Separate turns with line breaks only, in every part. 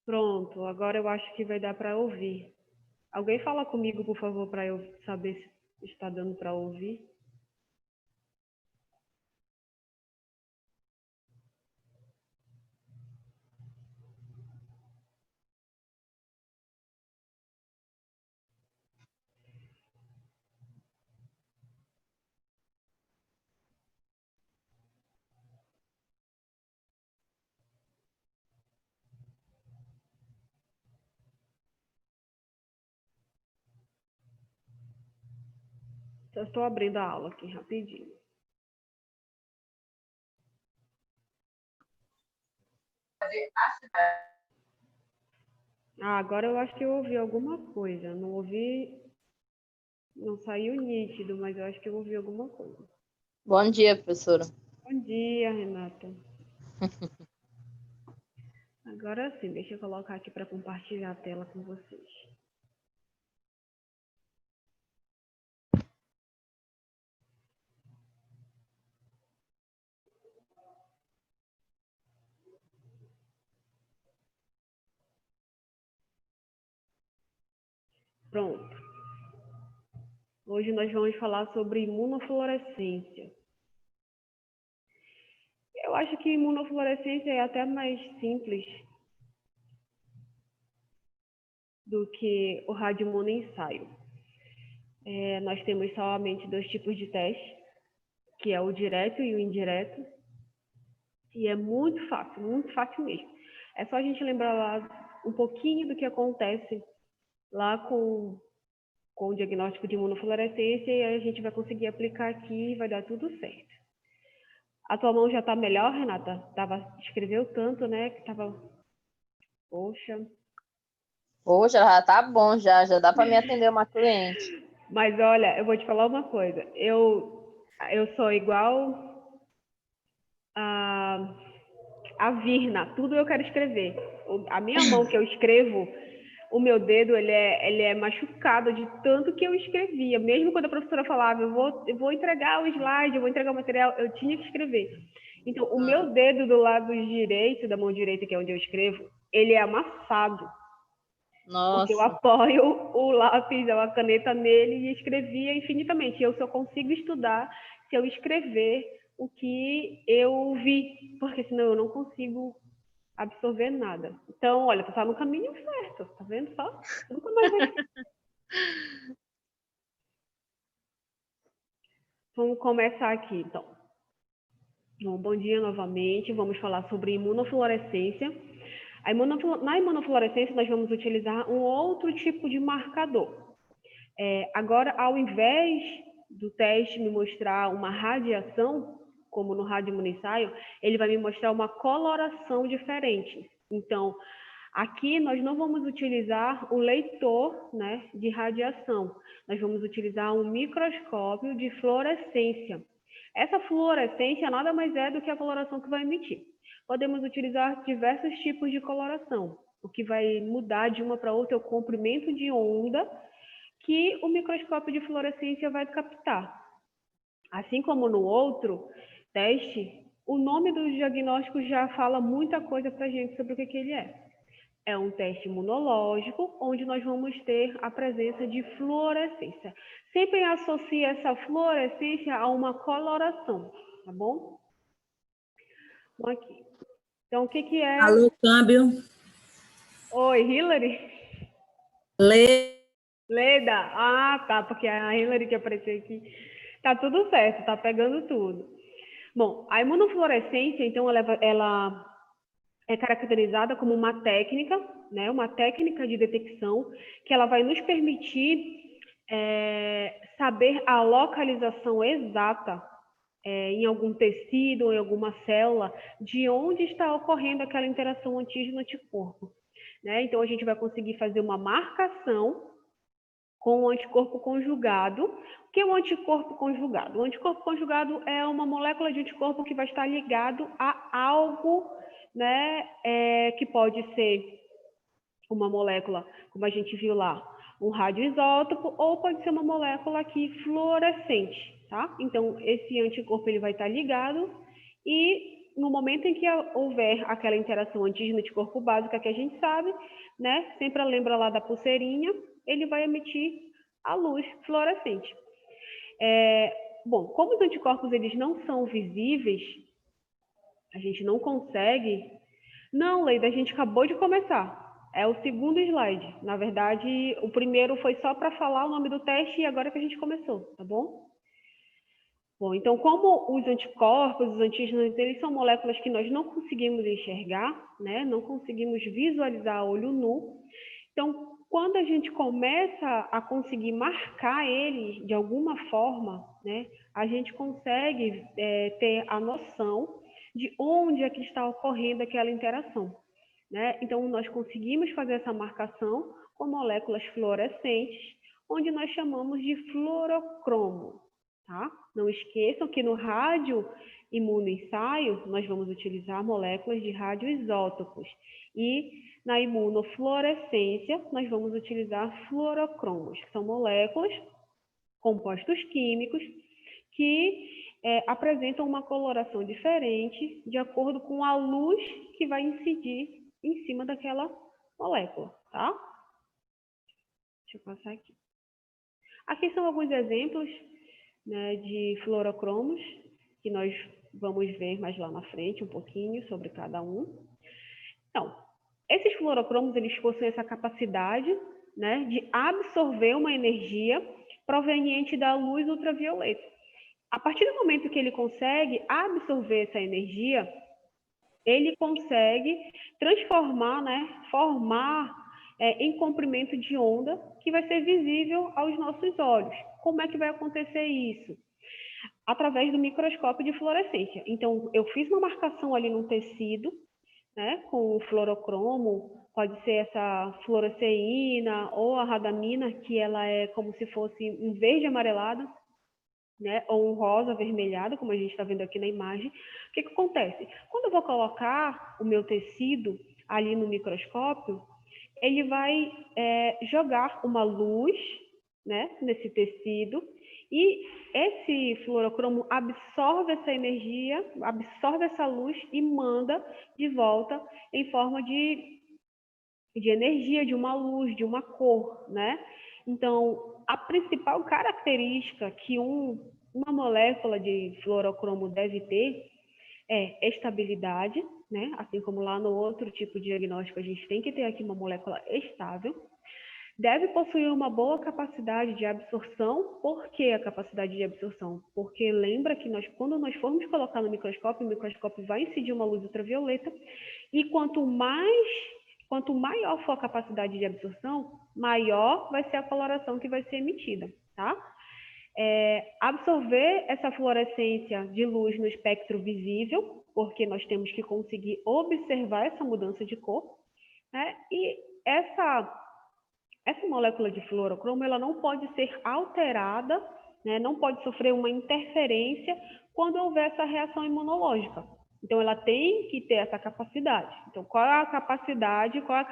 Pronto, agora eu acho que vai dar para ouvir. Alguém fala comigo, por favor, para eu saber se está dando para ouvir. Só estou abrindo a aula aqui rapidinho. Agora eu acho que eu ouvi alguma coisa. Não ouvi, não saiu nítido, mas eu acho que eu ouvi alguma coisa.
Bom dia, professora.
Bom dia, Renata. Agora sim, deixa eu colocar aqui para compartilhar a tela com vocês. Pronto. Hoje nós vamos falar sobre imunofluorescência. Eu acho que imunofluorescência é até mais simples do que o radioimunoensaio. Nós temos somente dois tipos de teste, que é o direto e o indireto. E é muito fácil mesmo. É só a gente lembrar lá um pouquinho do que acontece lá com o diagnóstico de imunofluorescência e aí a gente vai conseguir aplicar aqui e vai dar tudo certo. A tua mão já está melhor, Renata? Escreveu tanto, né? Que tava... Poxa.
Poxa, já tá bom, já dá para me atender uma cliente.
Mas olha, eu vou te falar uma coisa. Eu sou igual a Virna, tudo eu quero escrever. A minha mão que eu escrevo, o meu dedo, ele é machucado de tanto que eu escrevia. Mesmo quando a professora falava, eu vou entregar o slide, eu vou entregar o material, eu tinha que escrever. Então, o meu dedo do lado direito, da mão direita, que é onde eu escrevo, ele é amassado.
Nossa.
Porque eu apoio o lápis, a caneta nele e escrevia infinitamente. Eu só consigo estudar se eu escrever o que eu vi, porque senão eu não consigo absorver nada. Então, olha, tu tá no caminho certo, tá vendo só? Nunca mais vai... Vamos começar aqui, então. Bom dia novamente, vamos falar sobre imunofluorescência. Na imunofluorescência, nós vamos utilizar um outro tipo de marcador. Agora, ao invés do teste me mostrar uma radiação, como no radioimunoensaio, ele vai me mostrar uma coloração diferente. Então, aqui nós não vamos utilizar o leitor, né, de radiação. Nós vamos utilizar um microscópio de fluorescência. Essa fluorescência nada mais é do que a coloração que vai emitir. Podemos utilizar diversos tipos de coloração. O que vai mudar de uma para outra é o comprimento de onda que o microscópio de fluorescência vai captar. Assim como no outro teste, o nome do diagnóstico já fala muita coisa para a gente sobre o que ele é. É um teste imunológico, onde nós vamos ter a presença de fluorescência. Sempre associe essa fluorescência a uma coloração, tá bom? Vamos aqui. Então, o que é...
Alô, câmbio.
Oi, Hillary? Leda? Ah, tá, porque a Hillary que apareceu aqui. Tá tudo certo, tá pegando tudo. Bom, a imunofluorescência, então, ela é caracterizada como uma técnica, né, uma técnica de detecção que ela vai nos permitir saber a localização exata em algum tecido ou em alguma célula de onde está ocorrendo aquela interação antígeno-anticorpo. Né? Então, a gente vai conseguir fazer uma marcação com o anticorpo conjugado. O que é o anticorpo conjugado? O anticorpo conjugado é uma molécula de anticorpo que vai estar ligado a algo, né, que pode ser uma molécula, como a gente viu lá, um radioisótopo, ou pode ser uma molécula aqui fluorescente, tá? Então, esse anticorpo ele vai estar ligado e no momento em que houver aquela interação antígeno-anticorpo básica que a gente sabe, né? Sempre lembra lá da pulseirinha, ele vai emitir a luz fluorescente. Bom, como os anticorpos eles não são visíveis, a gente não consegue... Não, Leida, a gente acabou de começar. É o segundo slide. Na verdade, o primeiro foi só para falar o nome do teste e agora que a gente começou, tá bom? Bom, então, como os anticorpos, os antígenos, eles são moléculas que nós não conseguimos enxergar, né? Não conseguimos visualizar a olho nu. Então, quando a gente começa a conseguir marcar eles de alguma forma, né? A gente consegue ter a noção de onde é que está ocorrendo aquela interação, né? Então, nós conseguimos fazer essa marcação com moléculas fluorescentes, onde nós chamamos de fluorocromo, tá? Não esqueçam que no radioimunoensaio nós vamos utilizar moléculas de radioisótopos e na imunofluorescência nós vamos utilizar fluorocromos, que são moléculas, compostos químicos que apresentam uma coloração diferente de acordo com a luz que vai incidir em cima daquela molécula, tá? Deixa eu passar aqui. Aqui são alguns exemplos, né, de fluorocromos, que nós vamos ver mais lá na frente um pouquinho sobre cada um. Então, esses fluorocromos, eles possuem essa capacidade, né, de absorver uma energia proveniente da luz ultravioleta. A partir do momento que ele consegue absorver essa energia, ele consegue transformar, né, formar em comprimento de onda que vai ser visível aos nossos olhos. Como é que vai acontecer isso? Através do microscópio de fluorescência. Então, eu fiz uma marcação ali no tecido, né, com o fluorocromo, pode ser essa fluoresceína ou a radamina, que ela é como se fosse um verde amarelado, né, ou um rosa avermelhado, como a gente está vendo aqui na imagem. O que acontece? Quando eu vou colocar o meu tecido ali no microscópio, ele vai jogar uma luz, né, nesse tecido, e esse fluorocromo absorve essa energia, absorve essa luz e manda de volta em forma de energia, de uma luz, de uma cor, né? Então, a principal característica que uma molécula de fluorocromo deve ter é estabilidade, né? Assim como lá no outro tipo de diagnóstico, a gente tem que ter aqui uma molécula estável. Deve possuir uma boa capacidade de absorção. Por que a capacidade de absorção? Porque lembra que quando nós formos colocar no microscópio, o microscópio vai incidir uma luz ultravioleta, e quanto maior for a capacidade de absorção, maior vai ser a coloração que vai ser emitida, tá? Absorver essa fluorescência de luz no espectro visível, porque nós temos que conseguir observar essa mudança de cor, né? E essa molécula de fluorocromo, ela não pode ser alterada, né? Não pode sofrer uma interferência quando houver essa reação imunológica. Então, ela tem que ter essa capacidade. Então, qual é a capacidade, qual é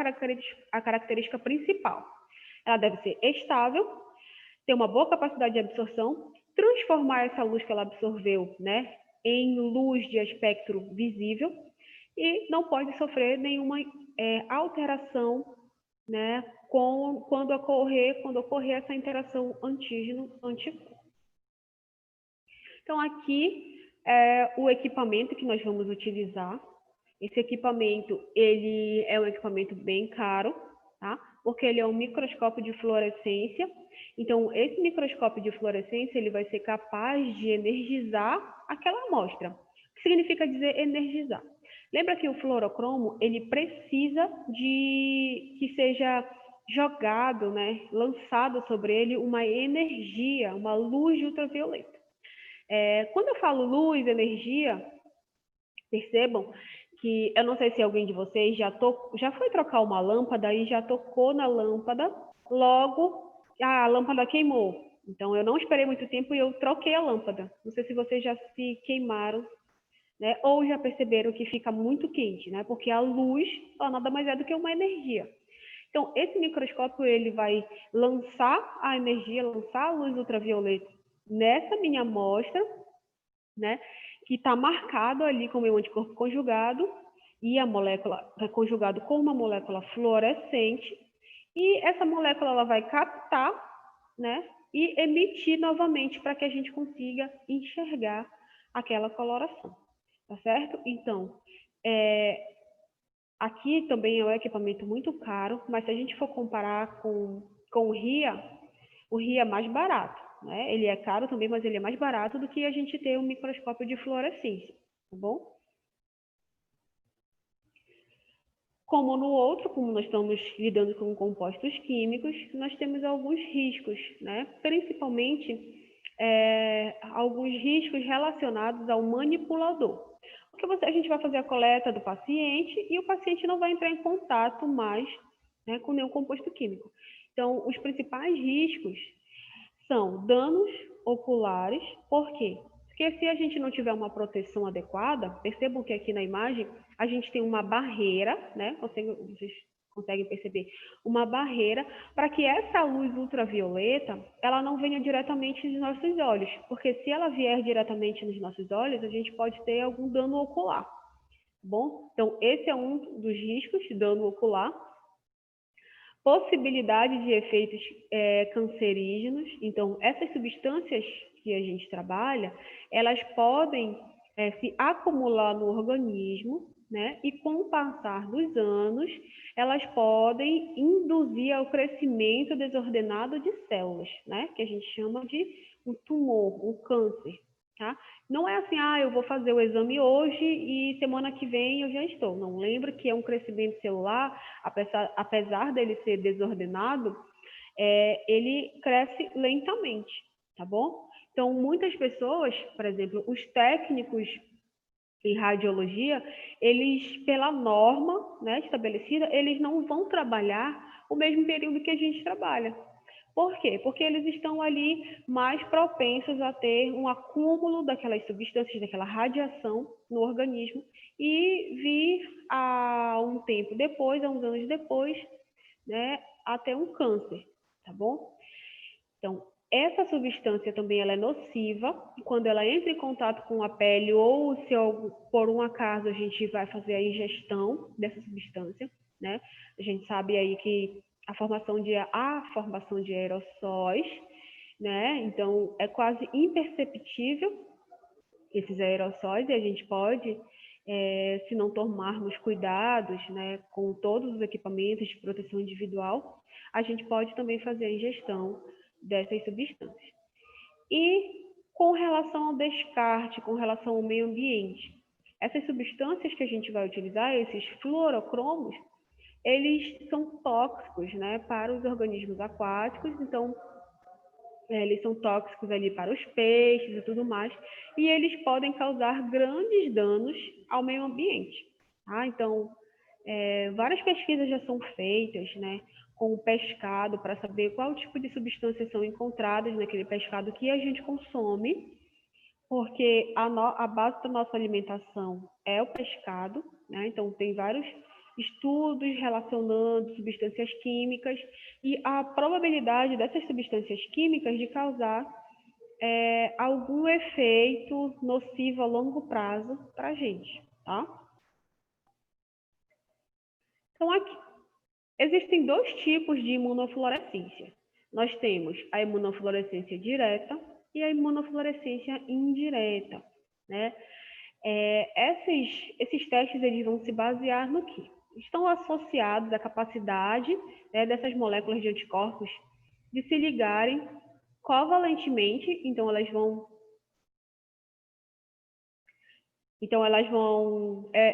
a característica principal? Ela deve ser estável, ter uma boa capacidade de absorção, transformar essa luz que ela absorveu, né, em luz de espectro visível, e não pode sofrer nenhuma alteração, né, quando ocorrer essa interação antígeno-anticorpo. Então, aqui é o equipamento que nós vamos utilizar. Esse equipamento, ele é um equipamento bem caro, tá? Porque ele é um microscópio de fluorescência. Então, esse microscópio de fluorescência, ele vai ser capaz de energizar aquela amostra. O que significa dizer energizar? Lembra que o fluorocromo, ele precisa de que seja jogado, né, lançado sobre ele uma energia, uma luz ultravioleta. Quando eu falo luz, energia, percebam que eu não sei se alguém de vocês já foi trocar uma lâmpada e já tocou na lâmpada, logo a lâmpada queimou. Então eu não esperei muito tempo e eu troquei a lâmpada. Não sei se vocês já se queimaram, né? Ou já perceberam que fica muito quente, né? Porque a luz, ela nada mais é do que uma energia. Então esse microscópio, ele vai lançar a energia, lançar a luz ultravioleta nessa minha amostra, né? que está marcado ali como um anticorpo conjugado, e a molécula é conjugado com uma molécula fluorescente, e essa molécula ela vai captar, né, e emitir novamente para que a gente consiga enxergar aquela coloração, tá certo? Então, aqui também é um equipamento muito caro, mas se a gente for comparar com o RIA é mais barato, né? Ele é caro também, mas ele é mais barato do que a gente ter um microscópio de fluorescência, tá bom? Como no outro, como nós estamos lidando com compostos químicos, nós temos alguns riscos, né? Principalmente alguns riscos relacionados ao manipulador. Porque a gente vai fazer a coleta do paciente e o paciente não vai entrar em contato mais, né, com nenhum composto químico. Então, os principais riscos são danos oculares. Por quê? Porque se a gente não tiver uma proteção adequada, percebam que aqui na imagem a gente tem uma barreira, né? Vocês conseguem perceber, uma barreira para que essa luz ultravioleta ela não venha diretamente nos nossos olhos, porque se ela vier diretamente nos nossos olhos, a gente pode ter algum dano ocular, tá bom? Então, esse é um dos riscos de dano ocular. Possibilidade de efeitos cancerígenos. Então, essas substâncias que a gente trabalha, elas podem se acumular no organismo, né? E com o passar dos anos, elas podem induzir ao crescimento desordenado de células, né? Que a gente chama de um tumor, um câncer. Tá? Não é assim, eu vou fazer o exame hoje e semana que vem eu já estou. Não, lembra que é um crescimento celular, apesar dele ser desordenado, ele cresce lentamente, tá bom? Então, muitas pessoas, por exemplo, os técnicos em radiologia, eles, pela norma, né, estabelecida, eles não vão trabalhar o mesmo período que a gente trabalha. Por quê? Porque eles estão ali mais propensos a ter um acúmulo daquelas substâncias, daquela radiação no organismo e vir a um tempo depois, a uns anos depois, né, até um câncer, tá bom? Então, essa substância também ela é nociva quando ela entra em contato com a pele ou se por um acaso a gente vai fazer a ingestão dessa substância, né? A gente sabe aí que a formação de aerossóis, né? Então, é quase imperceptível esses aerossóis e a gente pode, se não tomarmos cuidados, né, com todos os equipamentos de proteção individual, a gente pode também fazer a ingestão dessas substâncias. E com relação ao descarte, com relação ao meio ambiente, essas substâncias que a gente vai utilizar, esses fluorocromos, eles são tóxicos, né, para os organismos aquáticos, então eles são tóxicos ali para os peixes e tudo mais, e eles podem causar grandes danos ao meio ambiente. Tá? Então, várias pesquisas já são feitas, né, com o pescado para saber qual tipo de substâncias são encontradas naquele pescado que a gente consome, porque a base da nossa alimentação é o pescado, né? Então tem vários estudos relacionando substâncias químicas e a probabilidade dessas substâncias químicas de causar algum efeito nocivo a longo prazo para a gente, tá? Então aqui existem dois tipos de imunofluorescência. Nós temos a imunofluorescência direta e a imunofluorescência indireta, né? Esses testes eles vão se basear no quê? Estão associados à capacidade, né, dessas moléculas de anticorpos de se ligarem covalentemente, então elas vão,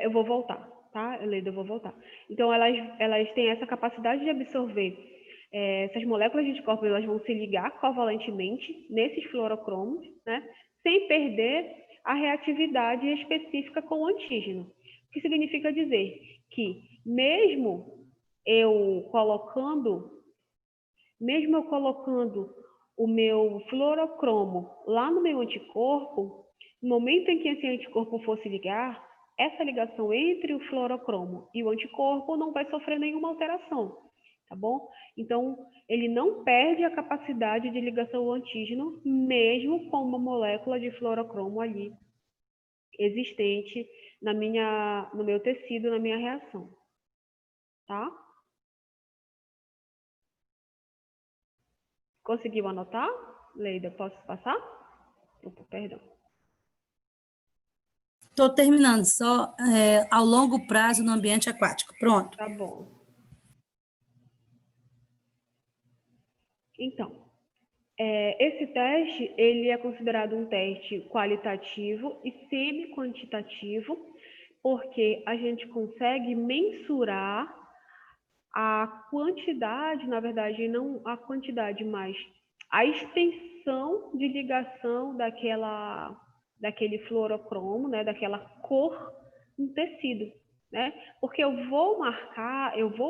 eu vou voltar, tá, Leda, eu vou voltar. Então elas têm essa capacidade de absorver essas moléculas de anticorpos, elas vão se ligar covalentemente nesses fluorocromos, né, sem perder a reatividade específica com o antígeno. O que significa dizer que mesmo eu colocando o meu fluorocromo lá no meu anticorpo, no momento em que esse anticorpo for se ligar, essa ligação entre o fluorocromo e o anticorpo não vai sofrer nenhuma alteração, tá bom? Então, ele não perde a capacidade de ligação ao antígeno, mesmo com uma molécula de fluorocromo ali existente no meu tecido, na minha reação, tá? Conseguiu anotar? Leida, posso passar? Opa, perdão.
Estou terminando, só ao longo prazo no ambiente aquático. Pronto.
Tá bom. Então, esse teste, ele é considerado um teste qualitativo e semi-quantitativo, porque a gente consegue mensurar a quantidade, na verdade, não a quantidade, mas a extensão de ligação daquele fluorocromo, né, daquela cor no tecido, né? Porque eu vou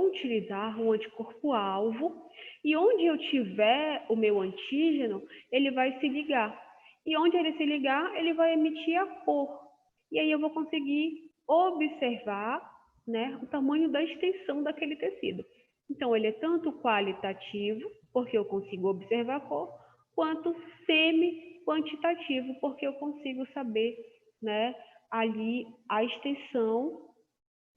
utilizar um anticorpo-alvo e onde eu tiver o meu antígeno, ele vai se ligar. E onde ele se ligar, ele vai emitir a cor. E aí eu vou conseguir observar, né, o tamanho da extensão daquele tecido. Então, ele é tanto qualitativo, porque eu consigo observar a cor, quanto semi-quantitativo, porque eu consigo saber, né, ali a extensão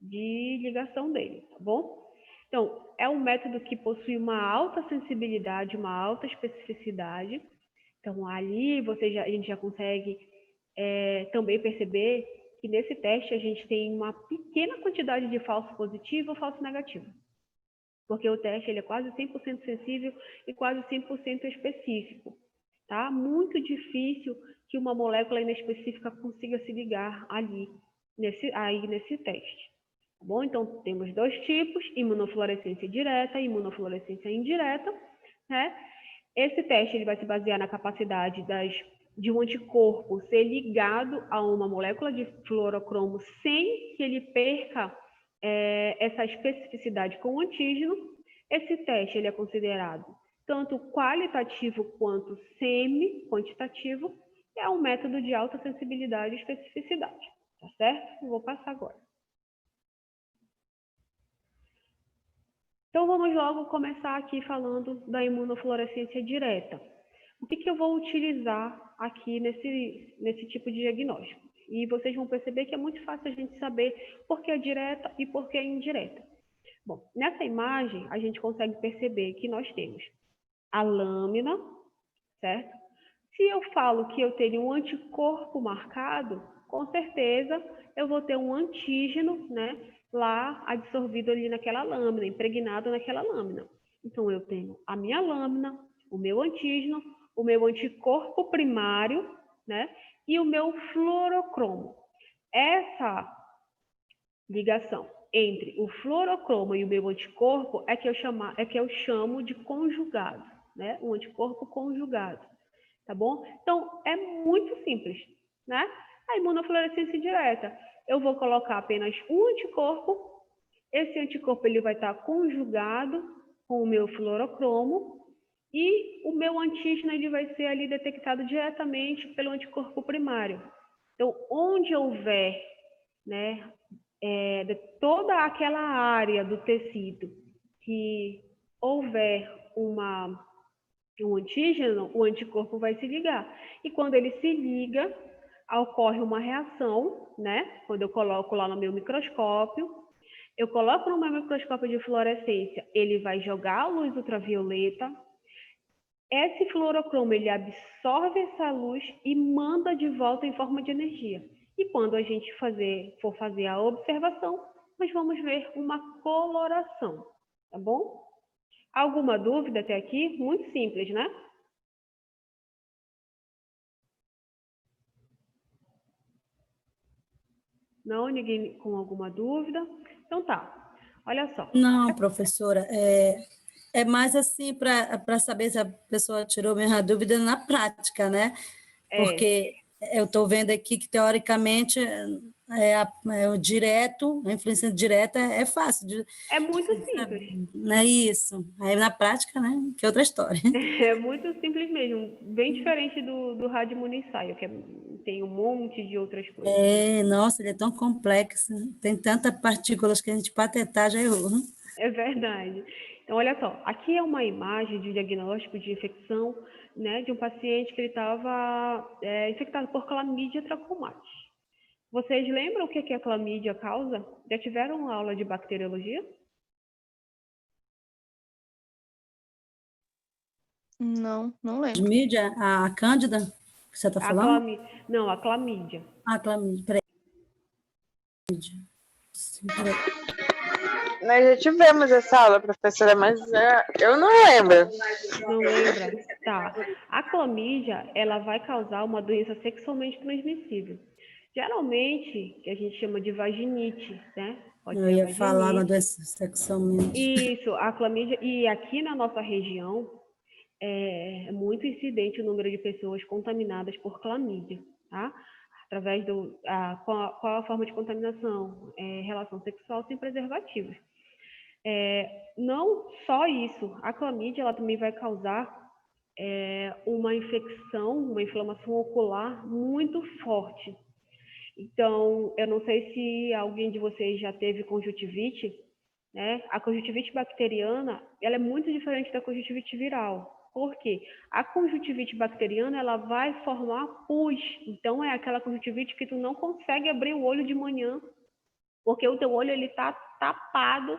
de ligação dele, tá bom? Então, é um método que possui uma alta sensibilidade, uma alta especificidade. Então, ali a gente já consegue também perceber que nesse teste a gente tem uma pequena quantidade de falso positivo ou falso negativo. Porque o teste ele é quase 100% sensível e quase 100% específico. Tá? Muito difícil que uma molécula inespecífica consiga se ligar ali, nesse teste. Tá bom? Então, temos dois tipos, imunofluorescência direta e imunofluorescência indireta. Né? Esse teste ele vai se basear na capacidade de um anticorpo ser ligado a uma molécula de fluorocromo sem que ele perca essa especificidade com o antígeno. Esse teste ele é considerado tanto qualitativo quanto semi-quantitativo. É um método de alta sensibilidade e especificidade. Tá certo? Eu vou passar agora. Então, vamos logo começar aqui falando da imunofluorescência direta. O que eu vou utilizar aqui nesse tipo de diagnóstico? E vocês vão perceber que é muito fácil a gente saber por que é direta e por que é indireta. Bom, nessa imagem, a gente consegue perceber que nós temos a lâmina, certo? Se eu falo que eu tenho um anticorpo marcado, com certeza eu vou ter um antígeno, né, lá absorvido ali naquela lâmina, impregnado naquela lâmina. Então, eu tenho a minha lâmina, o meu antígeno, o meu anticorpo primário, né, e o meu fluorocromo. Essa ligação entre o fluorocromo e o meu anticorpo é que eu chamo de conjugado, né, um anticorpo conjugado. Tá bom? Então, é muito simples, né? A imunofluorescência direta. Eu vou colocar apenas um anticorpo. Esse anticorpo ele vai estar conjugado com o meu fluorocromo e o meu antígeno ele vai ser ali detectado diretamente pelo anticorpo primário. Então, onde houver, né, de toda aquela área do tecido que houver um antígeno, o anticorpo vai se ligar. E quando ele se liga, ocorre uma reação, né? Quando eu coloco lá no meu microscópio, eu coloco no meu microscópio de fluorescência, ele vai jogar a luz ultravioleta. Esse fluorocromo, ele absorve essa luz e manda de volta em forma de energia. E quando a gente for fazer a observação, nós vamos ver uma coloração, tá bom? Alguma dúvida até aqui? Muito simples, né? Não? Ninguém com alguma dúvida? Então tá. Olha só.
Não, professora, é mais assim para saber se a pessoa tirou mesmo a dúvida na prática, né? Porque eu estou vendo aqui que, teoricamente, o direto, a influência direta é fácil.
É muito simples.
Não é isso. Aí, na prática, né? Que é outra história.
É muito simples mesmo. Bem diferente do radioimunoensaio, que tem um monte de outras coisas.
Nossa, ele é tão complexo. Tem tantas partículas que a gente patentar já errou.
É verdade. Então, olha só. Aqui é uma imagem de diagnóstico de infecção, né, de um paciente que ele estava infectado por clamídia trachomatis. Vocês lembram o que a clamídia causa? Já tiveram aula de bacteriologia?
Não lembro.
Mídia, a Cândida, que você está falando?
Não, a clamídia.
Ah, clamídia, peraí. Sim, peraí.
Nós já tivemos essa aula, professora, mas eu não lembro.
Não lembra? Tá. A clamídia, ela vai causar uma doença sexualmente transmissível. Geralmente, que a gente chama de vaginite, né? Pode
Eu
ser a
ia falar na
vaginite.
doença sexualmente.
Isso, a clamídia. E aqui na nossa região, é muito incidente o número de pessoas contaminadas por clamídia, tá? Através qual a forma de contaminação? Relação sexual sem preservativos. Não só isso, a clamídia ela também vai causar uma infecção, uma inflamação ocular muito forte. Então, eu não sei se alguém de vocês já teve conjuntivite, né? A conjuntivite bacteriana, ela é muito diferente da conjuntivite viral. Por quê? A conjuntivite bacteriana, ela vai formar pus. Então, é aquela conjuntivite que tu não consegue abrir o olho de manhã, porque o teu olho ele tá tapado,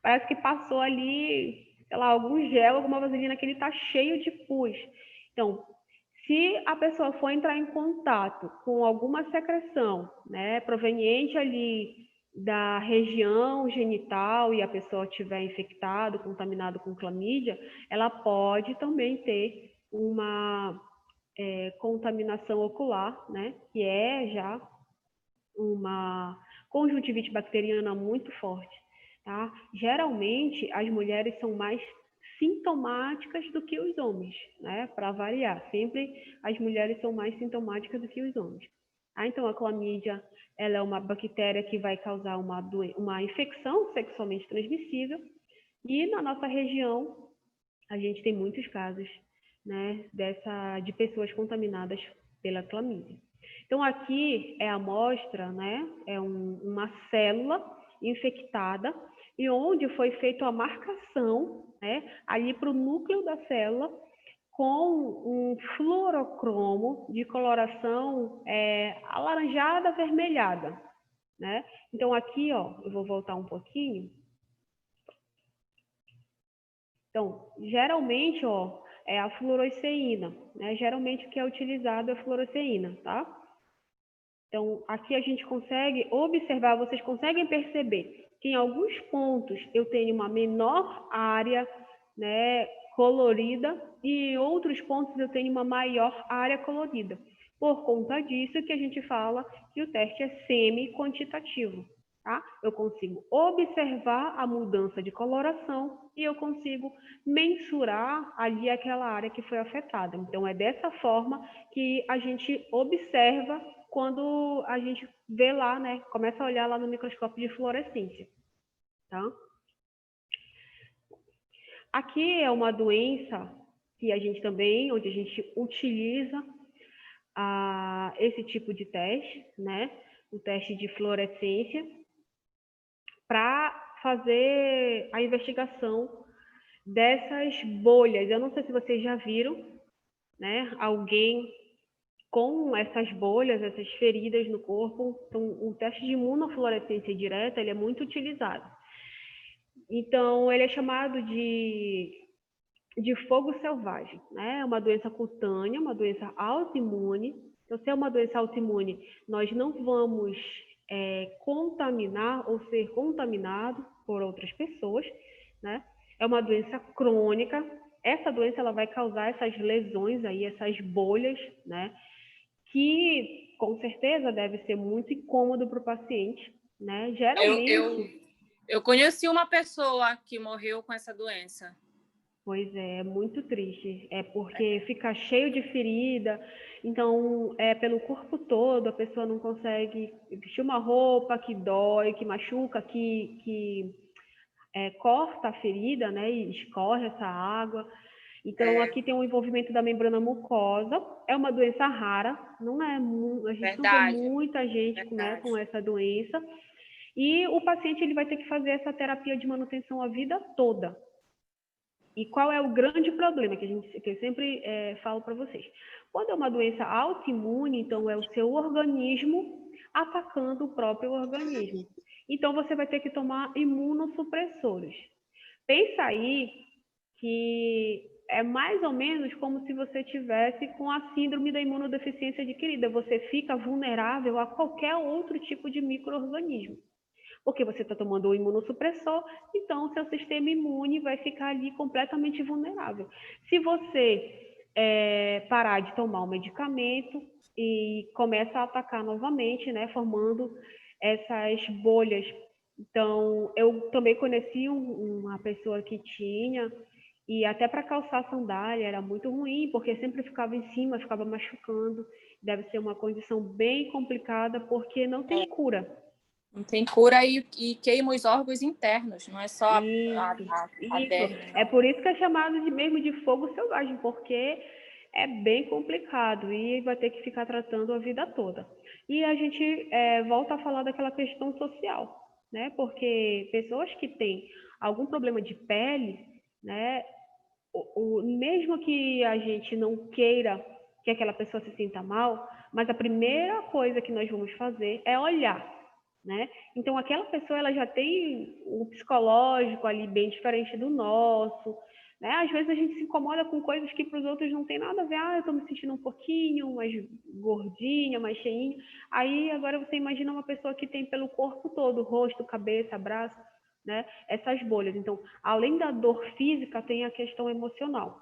parece que passou ali, sei lá, algum gel, alguma vaselina que ele tá cheio de pus. Então, se a pessoa for entrar em contato com alguma secreção, né, proveniente ali da região genital e a pessoa estiver infectada, contaminada com clamídia, ela pode também ter uma contaminação ocular, né, que é já uma conjuntivite bacteriana muito forte, tá? Geralmente, as mulheres são mais sintomáticas do que os homens, né? Para variar, sempre as mulheres são mais sintomáticas do que os homens. Ah, então, a clamídia, ela é uma bactéria que vai causar uma infecção sexualmente transmissível e na nossa região, a gente tem muitos casos, né, de pessoas contaminadas pela clamídia. Então, aqui é a amostra, né, uma célula infectada e onde foi feita a marcação, né, ali para o núcleo da célula com um fluorocromo de coloração alaranjada avermelhada, né? Então, aqui, ó, eu vou voltar um pouquinho. Então, geralmente, ó, é a fluoresceína, né? Geralmente o que é utilizado é a fluoresceína, tá? Então, aqui a gente consegue observar, vocês conseguem perceber que em alguns pontos eu tenho uma menor área, né, colorida e em outros pontos eu tenho uma maior área colorida. Por conta disso que a gente fala que o teste é semi-quantitativo. Tá? Eu consigo observar a mudança de coloração e eu consigo mensurar ali aquela área que foi afetada. Então, é dessa forma que a gente observa quando a gente vê lá, né? Começa a olhar lá no microscópio de fluorescência. Tá? Aqui é uma doença que a gente também, onde a gente utiliza esse tipo de teste, né? O teste de fluorescência, para fazer a investigação dessas bolhas. Eu não sei se vocês já viram, né, alguém com essas bolhas, essas feridas no corpo. Então, o teste de imunofluorescência direta, ele é muito utilizado. Então, ele é chamado de fogo selvagem, né? É uma doença cutânea, uma doença autoimune. Então, se é uma doença autoimune, nós não vamos contaminar ou ser contaminado por outras pessoas, né? É uma doença crônica. Essa doença ela vai causar essas lesões aí, essas bolhas, né? Que com certeza deve ser muito incômodo para o paciente, né? Geralmente.
Eu conheci uma pessoa que morreu com essa doença.
Pois é muito triste. É porque fica cheio de ferida, então pelo corpo todo, a pessoa não consegue vestir uma roupa que dói, que machuca, que corta a ferida, né? E escorre essa água. Então, aqui tem um envolvimento da membrana mucosa. É uma doença rara, não é? A gente não vê muita gente, né, com essa doença. E o paciente ele vai ter que fazer essa terapia de manutenção a vida toda. E qual é o grande problema que eu sempre falo para vocês? Quando é uma doença autoimune, então é o seu organismo atacando o próprio organismo. Então você vai ter que tomar imunossupressores. Pensa aí que é mais ou menos como se você tivesse com a síndrome da imunodeficiência adquirida. Você fica vulnerável a qualquer outro tipo de micro-organismo. Porque você está tomando um imunossupressor, então o seu sistema imune vai ficar ali completamente vulnerável. Se você parar de tomar o medicamento e começa a atacar novamente, né, formando essas bolhas. Então, eu também conheci uma pessoa que tinha, e até para calçar sandália era muito ruim, porque sempre ficava em cima, ficava machucando. Deve ser uma condição bem complicada, porque não tem cura.
Não tem cura e queima os órgãos internos, não é só a
Isso.
derme.
É por isso que é chamado mesmo de fogo selvagem, porque é bem complicado e vai ter que ficar tratando a vida toda. E a gente volta a falar daquela questão social, né? Porque pessoas que têm algum problema de pele, né? Mesmo que a gente não queira que aquela pessoa se sinta mal, mas a primeira coisa que nós vamos fazer é olhar, né? Então, aquela pessoa ela já tem o psicológico ali bem diferente do nosso, né? Às vezes a gente se incomoda com coisas que para os outros não tem nada a ver. Ah, eu estou me sentindo um pouquinho mais gordinha, mais cheinha. Aí, agora você imagina uma pessoa que tem pelo corpo todo, rosto, cabeça, braço, né? Essas bolhas. Então, além da dor física, tem a questão emocional.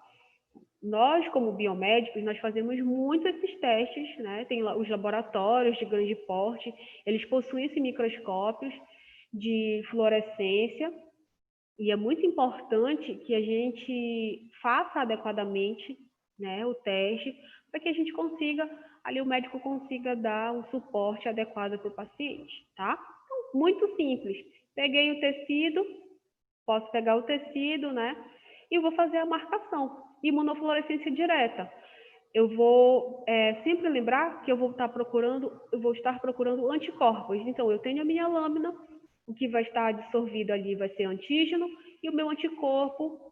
Nós, como biomédicos, nós fazemos muito esses testes, né? Tem os laboratórios de grande porte, eles possuem esses microscópios de fluorescência e é muito importante que a gente faça adequadamente, né, o teste para que a gente consiga, ali o médico consiga dar um suporte adequado para o paciente, tá? Então, muito simples. Peguei o tecido, posso pegar o tecido, né? E vou fazer a marcação. Imunofluorescência direta. Eu vou sempre lembrar que eu vou estar procurando anticorpos. Então, eu tenho a minha lâmina, o que vai estar dissolvido ali vai ser antígeno, e o meu anticorpo,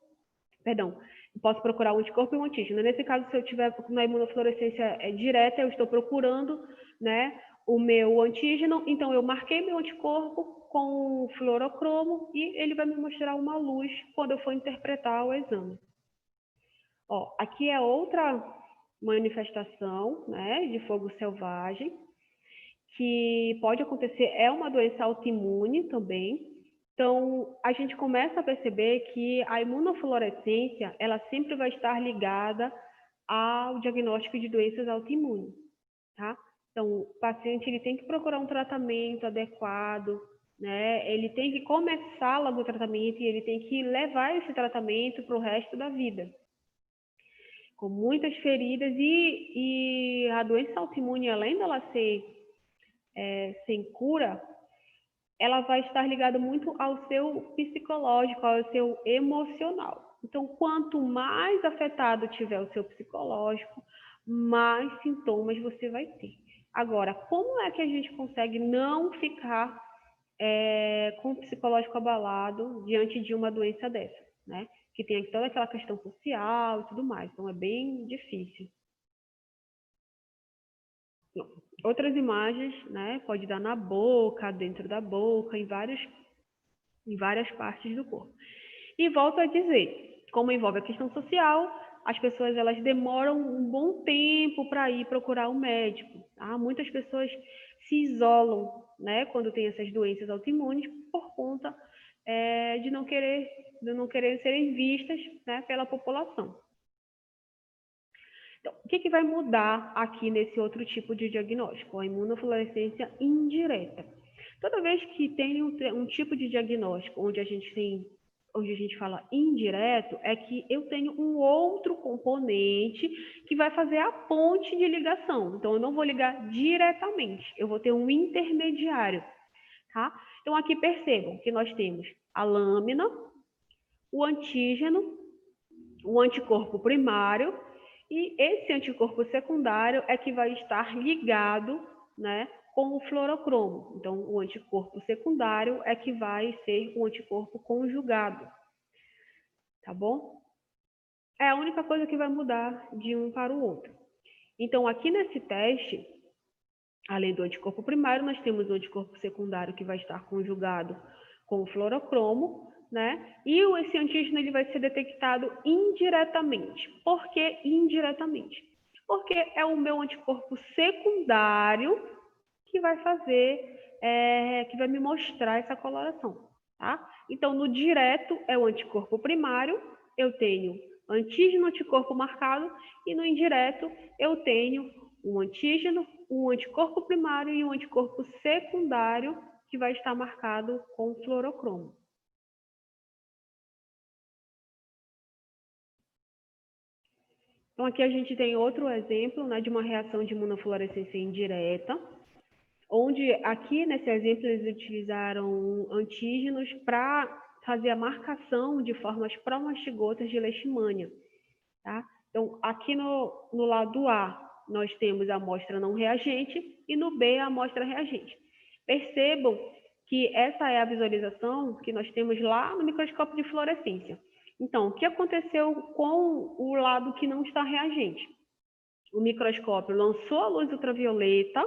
perdão, eu posso procurar um anticorpo e um antígeno. Nesse caso, se eu tiver na imunofluorescência direta, eu estou procurando, né, o meu antígeno, então eu marquei meu anticorpo com o fluorocromo e ele vai me mostrar uma luz quando eu for interpretar o exame. Ó, aqui é outra manifestação, né, de fogo selvagem, que pode acontecer, é uma doença autoimune também. Então, a gente começa a perceber que a imunofluorescência, ela sempre vai estar ligada ao diagnóstico de doenças autoimunes, tá? Então, o paciente ele tem que procurar um tratamento adequado, né? Ele tem que começar logo o tratamento e ele tem que levar esse tratamento para o resto da vida. Com muitas feridas e a doença autoimune, além dela ser sem cura, ela vai estar ligada muito ao seu psicológico, ao seu emocional. Então, quanto mais afetado tiver o seu psicológico, mais sintomas você vai ter. Agora, como é que a gente consegue não ficar com o psicológico abalado diante de uma doença dessa, né? Que tem toda aquela questão social e tudo mais. Então, é bem difícil. Outras imagens, né? Pode dar na boca, dentro da boca, em várias partes do corpo. E volto a dizer, como envolve a questão social, as pessoas elas demoram um bom tempo para ir procurar um médico. Tá? Muitas pessoas se isolam, né? Quando tem essas doenças autoimunes por conta de não querer serem vistas, né, pela população. Então, o que vai mudar aqui nesse outro tipo de diagnóstico? A imunofluorescência indireta. Toda vez que tem um tipo de diagnóstico onde a gente fala indireto, é que eu tenho um outro componente que vai fazer a ponte de ligação. Então, eu não vou ligar diretamente, eu vou ter um intermediário. Tá? Então, aqui percebam que nós temos a lâmina, o antígeno, o anticorpo primário, e esse anticorpo secundário é que vai estar ligado, né, com o fluorocromo. Então, o anticorpo secundário é que vai ser o anticorpo conjugado. Tá bom? É a única coisa que vai mudar de um para o outro. Então, aqui nesse teste, além do anticorpo primário, nós temos o anticorpo secundário que vai estar conjugado com o fluorocromo, né? E esse antígeno ele vai ser detectado indiretamente. Por que indiretamente? Porque é o meu anticorpo secundário que vai fazer, que vai me mostrar essa coloração, tá? Então, no direto é o anticorpo primário, eu tenho antígeno, anticorpo marcado, e no indireto eu tenho um antígeno, um anticorpo primário e um anticorpo secundário que vai estar marcado com fluorocromo. Então, aqui a gente tem outro exemplo, né, de uma reação de imunofluorescência indireta, onde aqui nesse exemplo eles utilizaram antígenos para fazer a marcação de formas promastigotas de leishmania, tá? Então, aqui no lado A, nós temos a amostra não reagente e no B, a amostra reagente. Percebam que essa é a visualização que nós temos lá no microscópio de fluorescência. Então, o que aconteceu com o lado que não está reagente? O microscópio lançou a luz ultravioleta,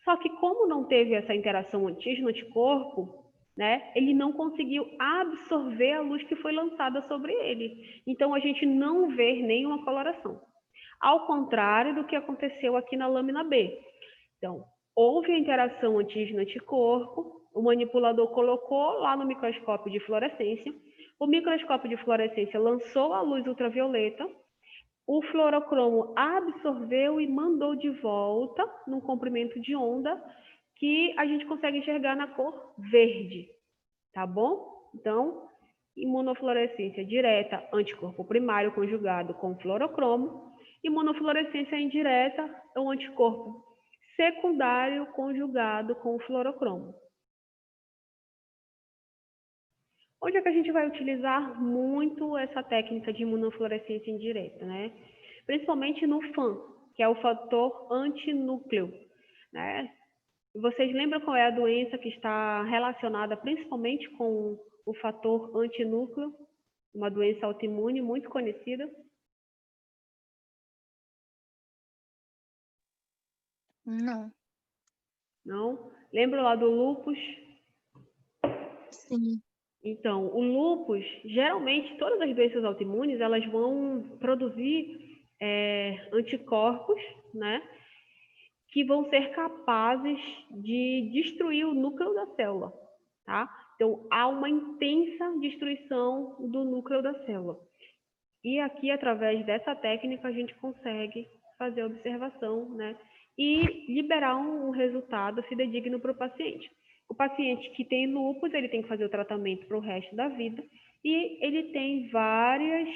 só que como não teve essa interação antígeno-anticorpo, né, ele não conseguiu absorver a luz que foi lançada sobre ele. Então, a gente não vê nenhuma coloração. Ao contrário do que aconteceu aqui na lâmina B. Então, houve a interação antígeno-anticorpo, o manipulador colocou lá no microscópio de fluorescência, o microscópio de fluorescência lançou a luz ultravioleta, o fluorocromo absorveu e mandou de volta num comprimento de onda que a gente consegue enxergar na cor verde, tá bom? Então, imunofluorescência direta, anticorpo primário conjugado com fluorocromo, imunofluorescência indireta, é um anticorpo secundário conjugado com fluorocromo. Onde é que a gente vai utilizar muito essa técnica de imunofluorescência indireta, né? Principalmente no FAN, que é o fator antinúcleo, né? Vocês lembram qual é a doença que está relacionada principalmente com o fator antinúcleo? Uma doença autoimune muito conhecida?
Não.
Não? Lembra lá do lúpus?
Sim.
Então, o lúpus, geralmente, todas as doenças autoimunes, elas vão produzir anticorpos, né, que vão ser capazes de destruir o núcleo da célula, tá? Então, há uma intensa destruição do núcleo da célula. E aqui, através dessa técnica, a gente consegue fazer a observação, né, e liberar um resultado fidedigno para o paciente. O paciente que tem lúpus, ele tem que fazer o tratamento para o resto da vida e ele tem várias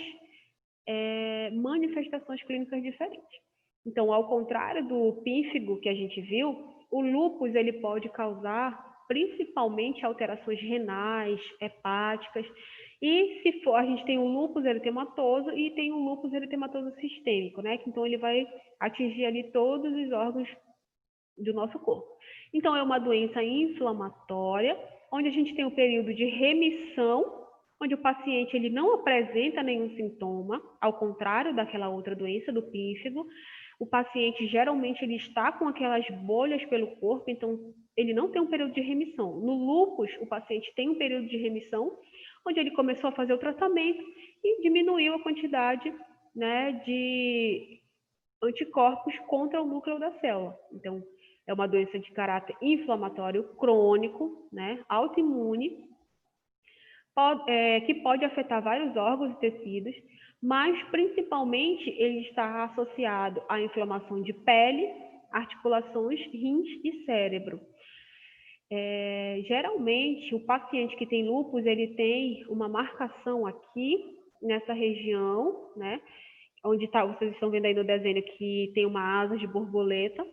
manifestações clínicas diferentes. Então, ao contrário do pínfigo que a gente viu, o lúpus ele pode causar principalmente alterações renais, hepáticas, e se for, a gente tem o lúpus eritematoso e tem o lúpus eritematoso sistêmico, né? Então, ele vai atingir ali todos os órgãos do nosso corpo. Então, é uma doença inflamatória, onde a gente tem um período de remissão, onde o paciente ele não apresenta nenhum sintoma, ao contrário daquela outra doença, do pínfigo. O paciente, geralmente, ele está com aquelas bolhas pelo corpo, então, ele não tem um período de remissão. No lúpus, o paciente tem um período de remissão, onde ele começou a fazer o tratamento e diminuiu a quantidade, né, de anticorpos contra o núcleo da célula. Então, é uma doença de caráter inflamatório crônico, né, autoimune, que pode afetar vários órgãos e tecidos, mas principalmente ele está associado à inflamação de pele, articulações, rins e cérebro. Geralmente, o paciente que tem lúpus, ele tem uma marcação aqui, nessa região, né, onde tá, vocês estão vendo aí no desenho que tem uma asa de borboleta,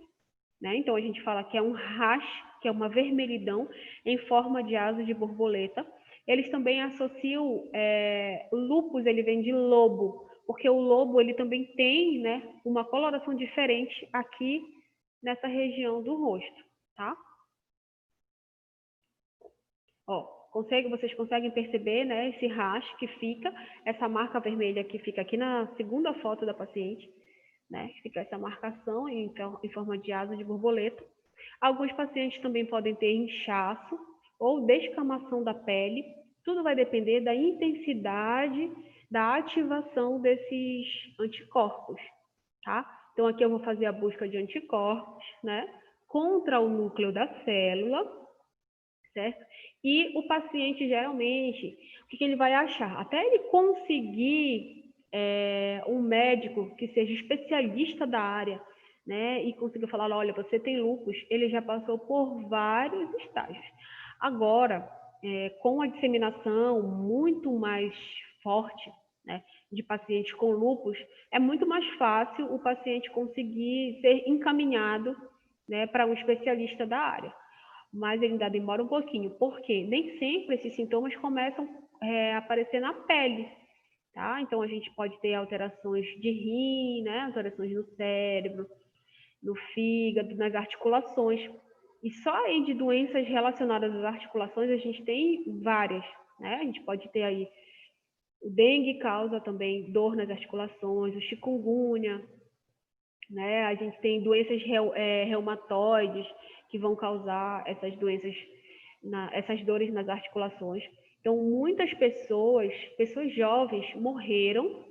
né? Então, a gente fala que é um rash, que é uma vermelhidão em forma de asa de borboleta. Eles também associam, lúpus, ele vem de lobo, porque o lobo, ele também tem, né, uma coloração diferente aqui nessa região do rosto, tá? Ó, Vocês conseguem perceber, né, esse rash que fica, essa marca vermelha que fica aqui na segunda foto da paciente, né? Fica essa marcação em forma de asa de borboleta. Alguns pacientes também podem ter inchaço ou descamação da pele. Tudo vai depender da intensidade da ativação desses anticorpos, tá? Então, aqui eu vou fazer a busca de anticorpos, né? Contra o núcleo da célula, certo? E o paciente, geralmente, o que ele vai achar? Até ele conseguir um médico que seja especialista da área, né, e consiga falar, olha, você tem lúpus, ele já passou por vários estágios. Agora, com a disseminação muito mais forte, né, de pacientes com lúpus, é muito mais fácil o paciente conseguir ser encaminhado, né, para um especialista da área. Mas ele ainda demora um pouquinho, porque nem sempre esses sintomas começam a aparecer na pele, tá? Então, a gente pode ter alterações de rim, né? Alterações no cérebro, no fígado, nas articulações. E só aí de doenças relacionadas às articulações a gente tem várias, né? A gente pode ter aí o dengue causa também dor nas articulações, o chikungunya, né? A gente tem doenças reumatoides que vão causar essas doenças, essas dores nas articulações. Então, muitas pessoas jovens morreram,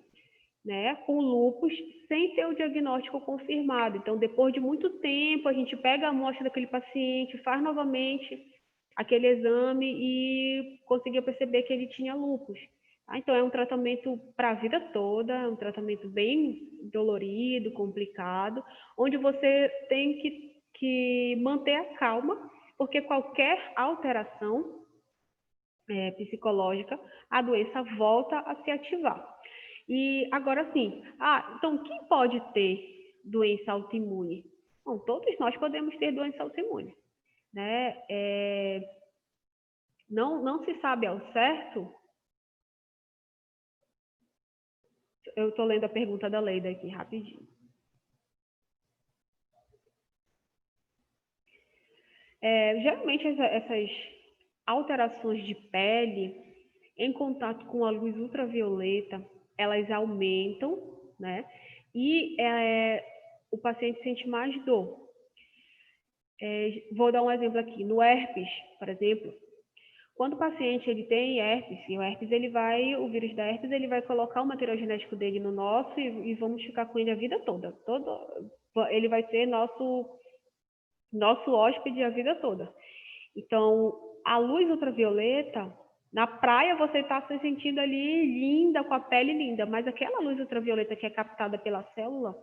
né, com lúpus sem ter o diagnóstico confirmado. Então, depois de muito tempo, a gente pega a amostra daquele paciente, faz novamente aquele exame e conseguiu perceber que ele tinha lúpus. Tá? Então, é um tratamento para a vida toda, é um tratamento bem dolorido, complicado, onde você tem que manter a calma, porque qualquer alteração psicológica, a doença volta a se ativar. E agora sim, então quem pode ter doença autoimune? Bom, todos nós podemos ter doença autoimune, né? Não se sabe ao certo. Eu estou lendo a pergunta da Leida aqui rapidinho. Geralmente essas alterações de pele em contato com a luz ultravioleta, elas aumentam, né? E o paciente sente mais dor. Vou dar um exemplo aqui. No herpes, por exemplo, quando o paciente ele tem herpes, e o vírus da herpes, ele vai colocar o material genético dele no nosso e vamos ficar com ele a vida toda. Ele vai ser nosso hóspede a vida toda. Então, a luz ultravioleta, na praia você está se sentindo ali linda, com a pele linda, mas aquela luz ultravioleta que é captada pela célula,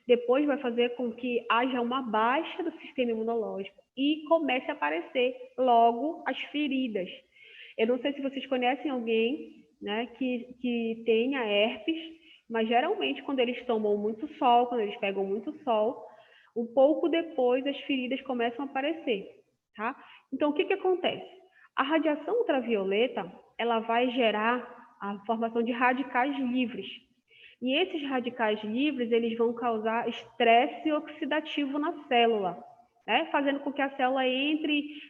depois vai fazer com que haja uma baixa do sistema imunológico e comece a aparecer logo as feridas. Eu não sei se vocês conhecem alguém, né, que tenha herpes, mas geralmente quando eles tomam muito sol, quando eles pegam muito sol, um pouco depois as feridas começam a aparecer, tá? Então, o que acontece? A radiação ultravioleta, ela vai gerar a formação de radicais livres. E esses radicais livres, eles vão causar estresse oxidativo na célula, né? Fazendo com que a célula entre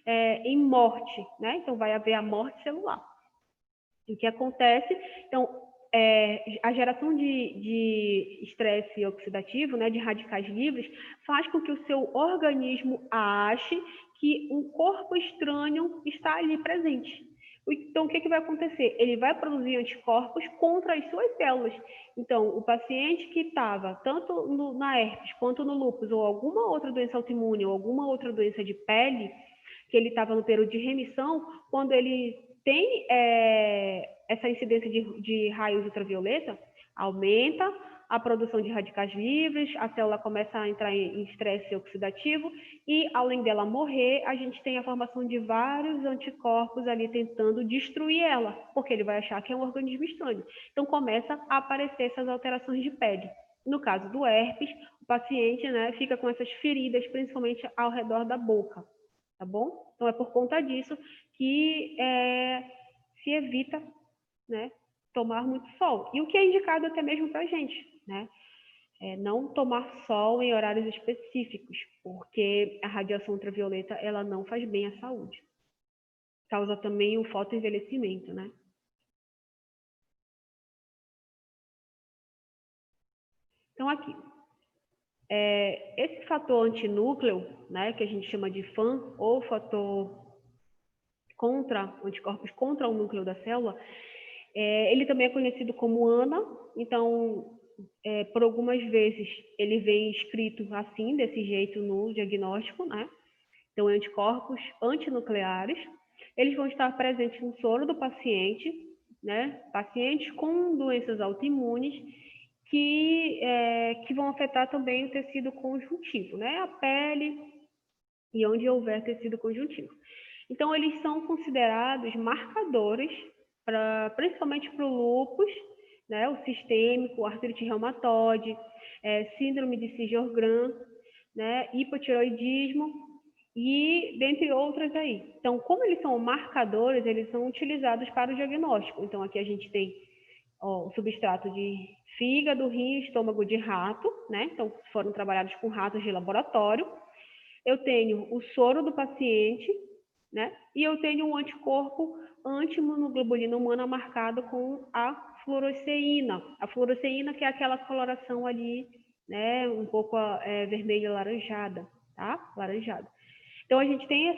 em morte, né? Então, vai haver a morte celular. O que acontece? Então, a geração de estresse oxidativo, né, de radicais livres, faz com que o seu organismo ache que um corpo estranho está ali presente. Então, o que vai acontecer? Ele vai produzir anticorpos contra as suas células. Então, o paciente que estava tanto na herpes quanto no lúpus, ou alguma outra doença autoimune, ou alguma outra doença de pele, que ele estava no período de remissão, quando ele tem essa incidência de raios ultravioleta, aumenta a produção de radicais livres, a célula começa a entrar em estresse oxidativo e, além dela morrer, a gente tem a formação de vários anticorpos ali tentando destruir ela, porque ele vai achar que é um organismo estranho. Então, começa a aparecer essas alterações de pele. No caso do herpes, o paciente, né, fica com essas feridas, principalmente ao redor da boca, tá bom? Então, é por conta disso que se evita, né, tomar muito sol. E o que é indicado até mesmo para a gente, né? Não tomar sol em horários específicos, porque a radiação ultravioleta ela não faz bem à saúde. causa também o fotoenvelhecimento, né? Então, aqui, esse fator antinúcleo, né, que a gente chama de FAN, ou fator anticorpos contra o núcleo da célula, ele também é conhecido como ANA, então, por algumas vezes, ele vem escrito assim, desse jeito, no diagnóstico, né? Então, anticorpos antinucleares, eles vão estar presentes no soro do paciente, né? Pacientes com doenças autoimunes, que vão afetar também o tecido conjuntivo, né? A pele e onde houver tecido conjuntivo. Então, eles são considerados marcadores, principalmente para o lúpus, né? O sistêmico, artrite reumatoide, síndrome de Sjögren, né? Hipotireoidismo e dentre outras aí. Então, como eles são marcadores, eles são utilizados para o diagnóstico. Então, aqui a gente tem o substrato de fígado, rim, estômago de rato, né? Então, foram trabalhados com ratos de laboratório. Eu tenho o soro do paciente, né? E eu tenho um anticorpo anti-imunoglobulina humana marcado com a fluoresceína. A fluoresceína que é aquela coloração ali, né? Um pouco vermelha alaranjada, tá? Laranjada. Então, a gente tem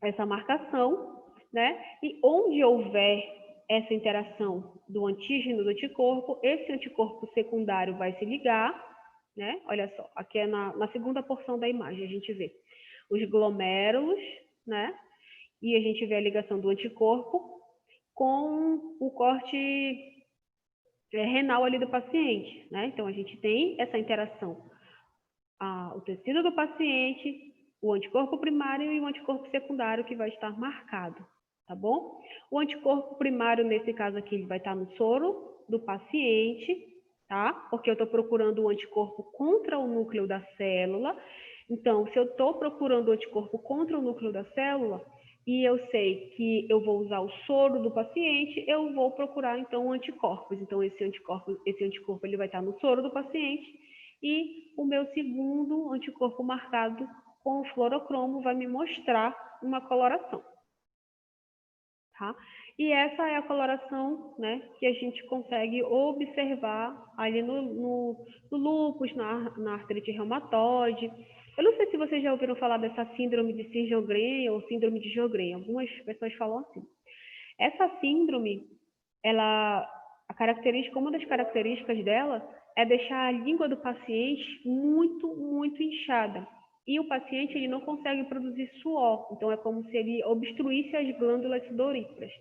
essa marcação, né? E onde houver essa interação do antígeno do anticorpo, esse anticorpo secundário vai se ligar, né? Olha só, aqui é na segunda porção da imagem, a gente vê os glomérulos, né? E a gente vê a ligação do anticorpo com o corte renal ali do paciente, né? Então, a gente tem essa interação. O tecido do paciente, o anticorpo primário e o anticorpo secundário que vai estar marcado, tá bom? O anticorpo primário, nesse caso aqui, ele vai estar no soro do paciente, tá? Porque eu estou procurando o anticorpo contra o núcleo da célula. Então, se eu estou procurando o anticorpo contra o núcleo da célula e eu sei que eu vou usar o soro do paciente, eu vou procurar, então, anticorpos. Então, esse anticorpo ele vai estar no soro do paciente e o meu segundo anticorpo marcado com o fluorocromo vai me mostrar uma coloração. Tá? E essa é a coloração, né, que a gente consegue observar ali no lúpus, na artrite reumatoide. Eu não sei se vocês já ouviram falar dessa síndrome de Sjögren ou síndrome de Sjögren. Algumas pessoas falam assim. Essa síndrome, uma das características dela é deixar a língua do paciente muito, muito inchada. E o paciente ele não consegue produzir suor. Então, é como se ele obstruísse as glândulas sudoríparas.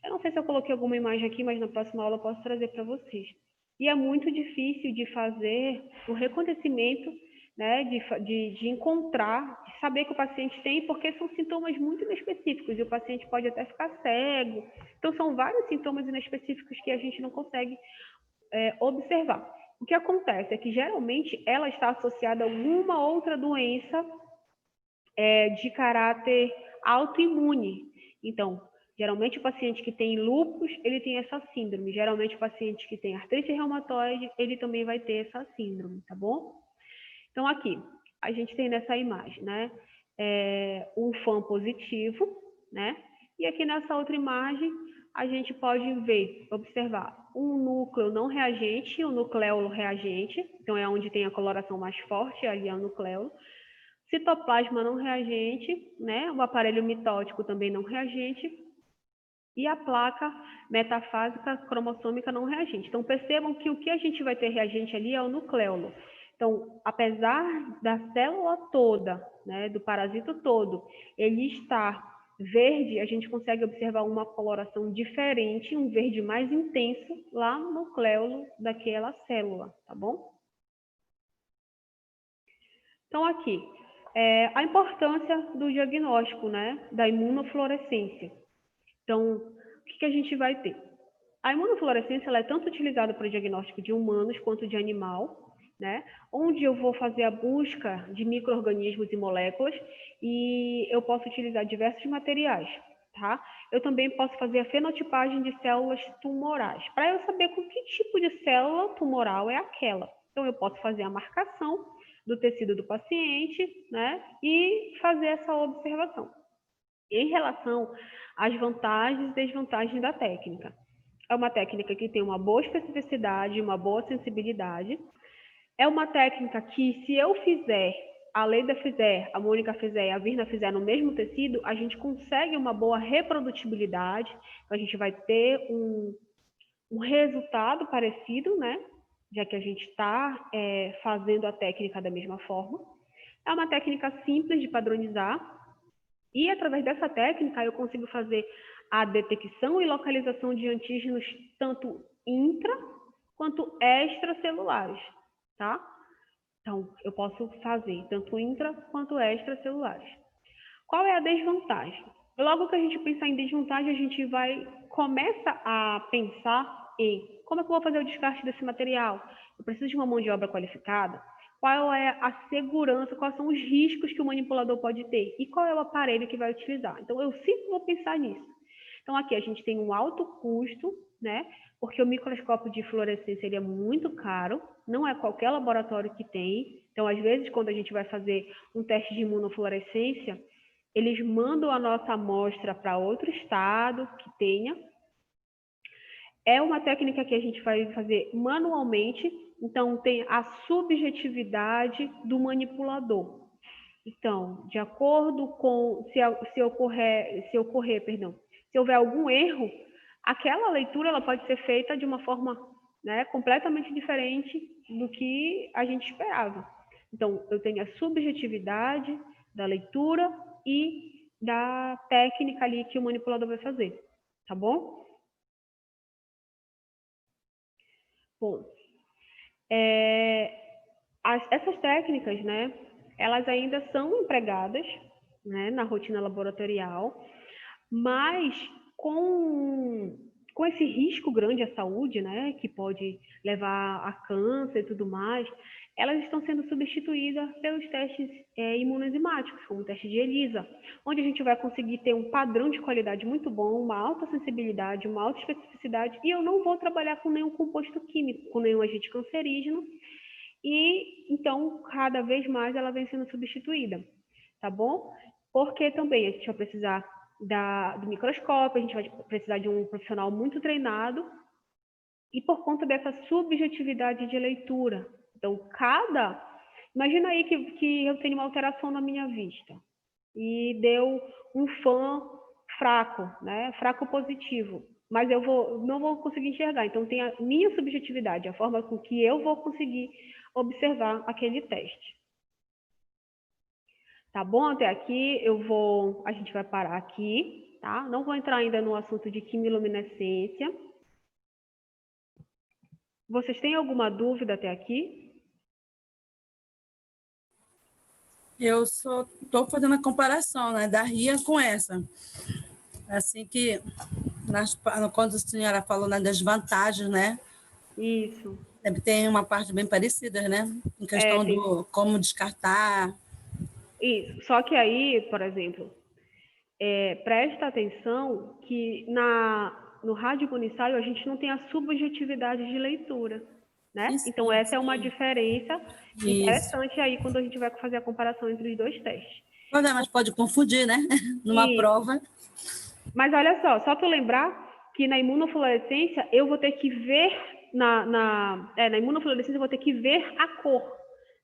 Eu não sei se eu coloquei alguma imagem aqui, mas na próxima aula eu posso trazer para vocês. E é muito difícil de fazer o reconhecimento, né, de encontrar, de saber que o paciente tem, porque são sintomas muito inespecíficos e o paciente pode até ficar cego. Então, são vários sintomas inespecíficos que a gente não consegue observar. O que acontece é que, geralmente, ela está associada a alguma outra doença de caráter autoimune. Então, geralmente, o paciente que tem lúpus, ele tem essa síndrome. Geralmente, o paciente que tem artrite reumatoide, ele também vai ter essa síndrome, tá bom? Então, aqui, a gente tem nessa imagem, né? Um FAN positivo, né? E aqui nessa outra imagem, a gente pode observar um núcleo não reagente e um nucleolo reagente. Então, é onde tem a coloração mais forte, ali é o nucleolo. Citoplasma não reagente, né? O aparelho mitótico também não reagente. E a placa metafásica cromossômica não reagente. Então, percebam que o que a gente vai ter reagente ali é o nucleolo. Então, apesar da célula toda, né, do parasito todo, ele estar verde, a gente consegue observar uma coloração diferente, um verde mais intenso lá no nucleolo daquela célula, tá bom? Então, aqui, a importância do diagnóstico, né, da imunofluorescência. Então, o que a gente vai ter? A imunofluorescência ela é tanto utilizada para o diagnóstico de humanos quanto de animal, né? Onde eu vou fazer a busca de micro-organismos e moléculas e eu posso utilizar diversos materiais, tá? Eu também posso fazer a fenotipagem de células tumorais, para eu saber com que tipo de célula tumoral é aquela. Então, eu posso fazer a marcação do tecido do paciente, né? E fazer essa observação. em relação às vantagens e desvantagens da técnica. É uma técnica que tem uma boa especificidade, uma boa sensibilidade. É uma técnica que, se eu fizer, a Leida fizer, a Mônica fizer e a Virna fizer no mesmo tecido, a gente consegue uma boa reprodutibilidade, então a gente vai ter um resultado parecido, né? Já que a gente está fazendo a técnica da mesma forma. É uma técnica simples de padronizar e, através dessa técnica, eu consigo fazer a detecção e localização de antígenos tanto intra quanto extracelulares, tá? Então, eu posso fazer tanto intra quanto extracelulares. Qual é a desvantagem? Logo que a gente pensar em desvantagem, a gente começa a pensar em como é que eu vou fazer o descarte desse material? Eu preciso de uma mão de obra qualificada? Qual é a segurança, quais são os riscos que o manipulador pode ter? E qual é o aparelho que vai utilizar? Então, eu sempre vou pensar nisso. Então, aqui a gente tem um alto custo, né? Porque o microscópio de fluorescência ele é muito caro, não é qualquer laboratório que tem. Então, às vezes, quando a gente vai fazer um teste de imunofluorescência, eles mandam a nossa amostra para outro estado que tenha. É uma técnica que a gente vai fazer manualmente, então tem a subjetividade do manipulador. Então, de acordo com se houver algum erro, aquela leitura ela pode ser feita de uma forma, né, completamente diferente do que a gente esperava. Então, eu tenho a subjetividade da leitura e da técnica ali que o manipulador vai fazer, tá bom? Bom, essas técnicas, né, elas ainda são empregadas, né, na rotina laboratorial, mas com esse risco grande à saúde, né, que pode levar a câncer e tudo mais, elas estão sendo substituídas pelos testes imunoenzimáticos, como o teste de ELISA, onde a gente vai conseguir ter um padrão de qualidade muito bom, uma alta sensibilidade, uma alta especificidade, e eu não vou trabalhar com nenhum composto químico, com nenhum agente cancerígeno, e então cada vez mais ela vem sendo substituída, tá bom? Porque também a gente vai precisar do microscópio, a gente vai precisar de um profissional muito treinado, e por conta dessa subjetividade de leitura. Então, imagina aí que eu tenho uma alteração na minha vista, e deu um fã fraco, né? Fraco positivo, mas eu não vou conseguir enxergar. Então, tem a minha subjetividade, a forma com que eu vou conseguir observar aquele teste. Tá bom? Até aqui a gente vai parar aqui, tá? Não vou entrar ainda no assunto de quimiluminescência. Vocês têm alguma dúvida até aqui?
Eu só estou fazendo a comparação, né, da RIA com essa. Assim que, quando a senhora falou, né, das vantagens, né?
Isso.
Tem uma parte bem parecida, né? Em questão do como descartar.
Isso. Só que aí, por exemplo, presta atenção que no rádio bunissaio a gente não tem a subjetividade de leitura, né?
Sim,
então, essa é uma
sim.
diferença interessante aí quando a gente vai fazer a comparação entre os dois testes.
Pois é, mas pode confundir, né? Numa prova.
Mas olha só tu lembrar que na imunofluorescência eu vou ter que ver, na imunofluorescência eu vou ter que ver a cor,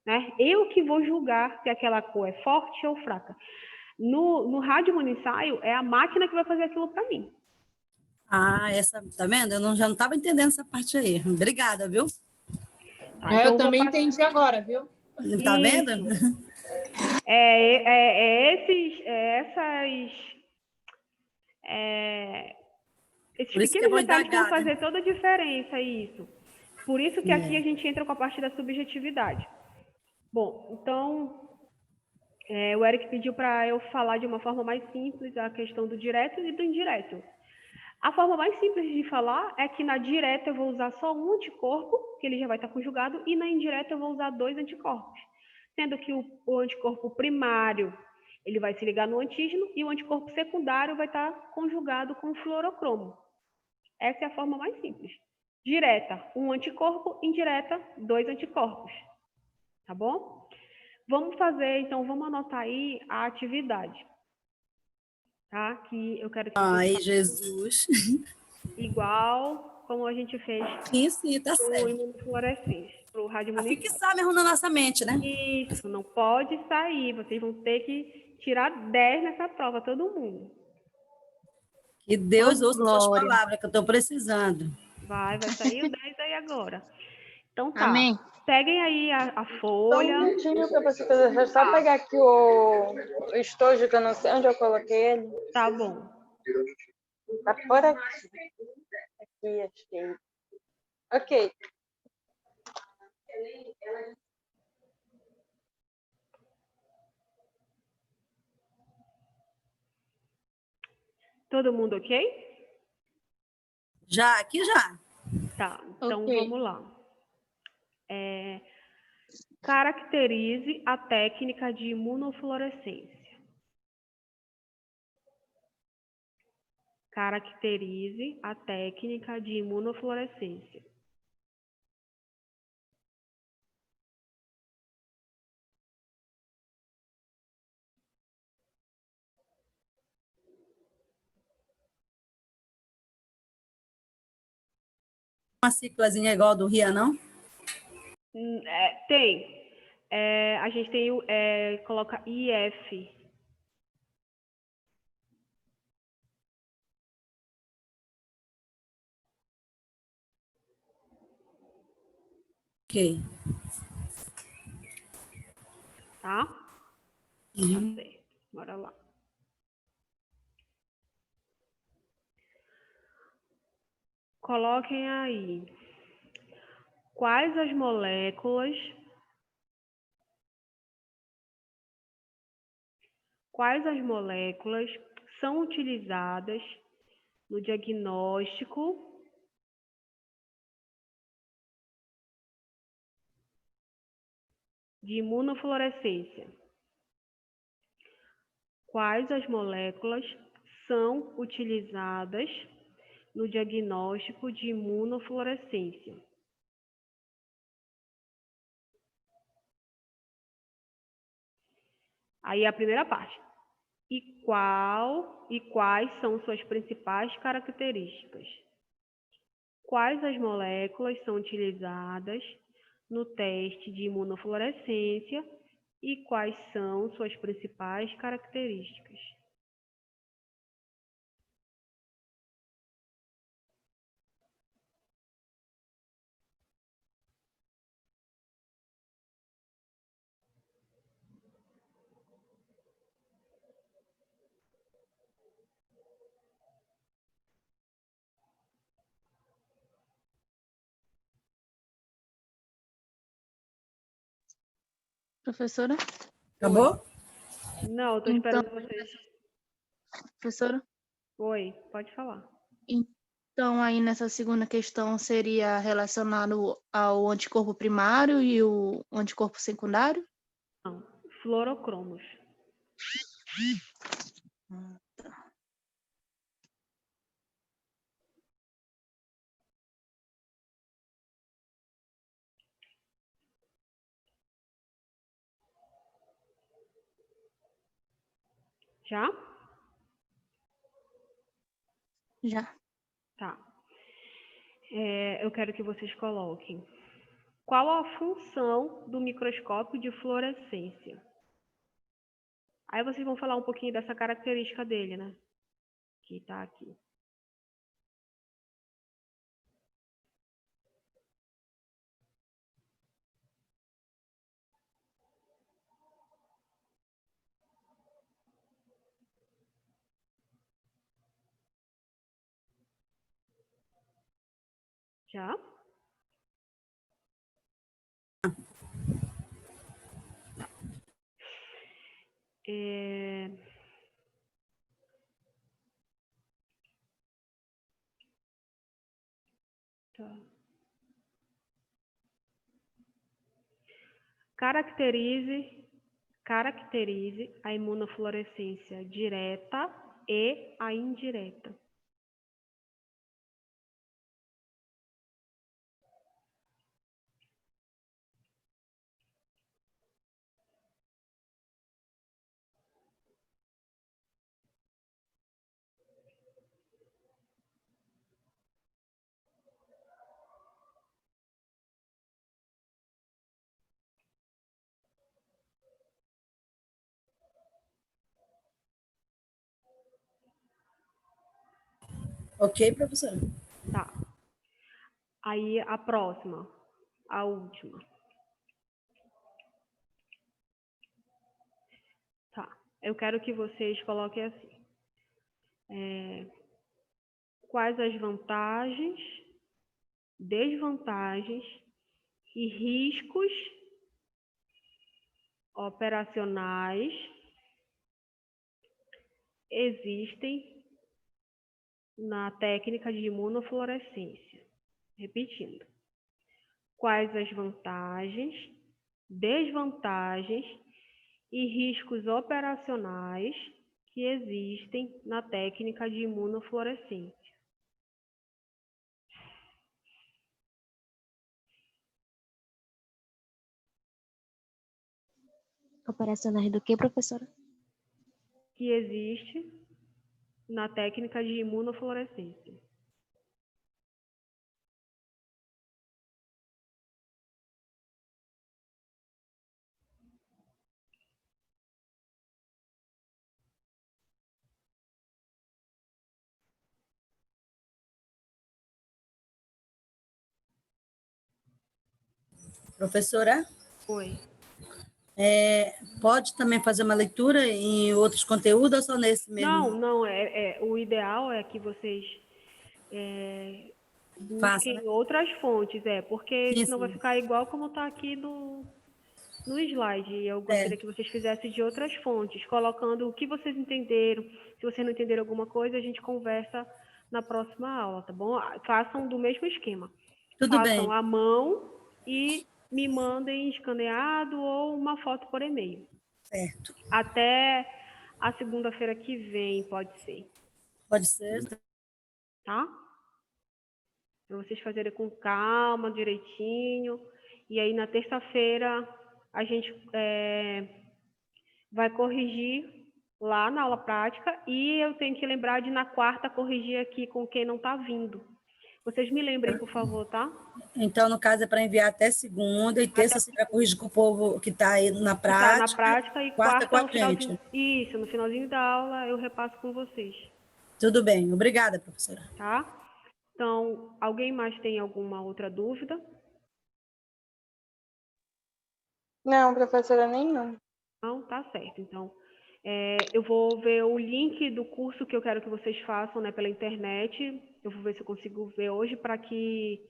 né? Eu que vou julgar se aquela cor é forte ou fraca. No rádio bunissaio, é a máquina que vai fazer aquilo para mim.
Tá vendo? Eu já não estava entendendo essa parte aí. Obrigada, viu?
Então eu também entendi agora, viu?
Tá vendo?
Esses
Por isso que é
pequenos
bom
detalhes que vão
indagar,
fazer
né?
toda a diferença, isso. Por isso que aqui a gente entra com a parte da subjetividade. Bom, então, o Eric pediu para eu falar de uma forma mais simples a questão do direto e do indireto. A forma mais simples de falar é que na direta eu vou usar só um anticorpo, que ele já vai estar conjugado, e na indireta eu vou usar 2 anticorpos. Sendo que o anticorpo primário ele vai se ligar no antígeno e o anticorpo secundário vai estar conjugado com o fluorocromo. Essa é a forma mais simples. Direta, um anticorpo, indireta, 2 anticorpos. Tá bom? Vamos anotar aí a atividade. tá? Que eu quero que vocês
Ai,
façam
Jesus.
igual como a gente fez
Sim, tá
pro
certo.
imunofluorescência, pro
A
radiomonitor.
fixar mesmo na nossa mente, né?
Isso, não pode sair. Vocês vão ter que tirar 10 nessa prova, todo mundo.
Que Deus
Ô,
ouça suas
glória.
palavras, que eu estou precisando.
Vai sair o 10 aí agora. Então tá.
Amém.
Peguem aí a
Só um
folha.
minutinho para você fazer. Deixa eu só pegar aqui o estojo, que eu não sei onde eu coloquei ele.
Tá bom.
Tá por aqui. Aqui, achei. Ok.
Todo mundo ok?
Já, aqui já.
Tá, então
Ok.
vamos lá. Caracterize a técnica de imunofluorescência. Caracterize a técnica de imunofluorescência.
Uma ciclazinha igual a do Ria, não?
Tem. A gente tem coloca IF.
Ok.
Tá? Tá certo. Bora lá. Coloquem aí. Quais as moléculas são utilizadas no diagnóstico de imunofluorescência? Quais as moléculas são utilizadas no diagnóstico de imunofluorescência? Aí a primeira parte. E quais são suas principais características? Quais as moléculas são utilizadas no teste de imunofluorescência e quais são suas principais características?
Professora?
Acabou?
Não, eu estou
Então,
esperando vocês.
professora?
Oi, pode falar.
Então, aí nessa segunda questão seria relacionado ao anticorpo primário e o anticorpo secundário?
Não, fluorocromos. Já?
Já.
Tá. Eu quero que vocês coloquem. Qual a função do microscópio de fluorescência? Aí vocês vão falar um pouquinho dessa característica dele, né? Que tá aqui. Já? É, tá. Caracterize a imunofluorescência direta e a indireta.
Ok, professora?
Tá. Aí a próxima, a última. Tá. Eu quero que vocês coloquem assim. Quais as vantagens, desvantagens e riscos operacionais existem na técnica de imunofluorescência? Repetindo. Quais as vantagens, desvantagens e riscos operacionais que existem na técnica de imunofluorescência?
Operacionais do que, professora?
Que existe na técnica de imunofluorescência.
Professora,
Oi.
pode também fazer uma leitura em outros conteúdos ou só nesse mesmo?
Não, o ideal é que vocês
Faça, né?
busquem outras fontes, porque
Sim,
senão vai
sim.
ficar igual como está aqui no slide. Eu gostaria que vocês fizessem de outras fontes, colocando o que vocês entenderam. Se vocês não entenderam alguma coisa, a gente conversa na próxima aula, tá bom? Façam do mesmo esquema.
Tudo
Façam
bem.
à mão e me mandem escaneado ou uma foto por e-mail.
Certo.
Até a segunda-feira que vem, pode ser,
Pode ser.
tá? Para vocês fazerem com calma, direitinho. E aí, na terça-feira, a gente vai corrigir lá na aula prática. E eu tenho que lembrar de, na quarta, corrigir aqui com quem não está vindo. Vocês me lembrem, por favor, tá?
Então, no caso, é para enviar até segunda e terça você vai corrigir com o povo que está aí na
Está na
prática.
prática e
Quarta com a
no finalzinho.
gente.
Isso, no finalzinho da aula eu repasso com vocês,
Tudo bem. Obrigada, professora.
tá? Então, alguém mais tem alguma outra dúvida?
Não, professora, nenhuma.
Não, tá certo. Então, eu vou ver o link do curso que eu quero que vocês façam, né, pela internet. Eu vou ver se eu consigo ver hoje para que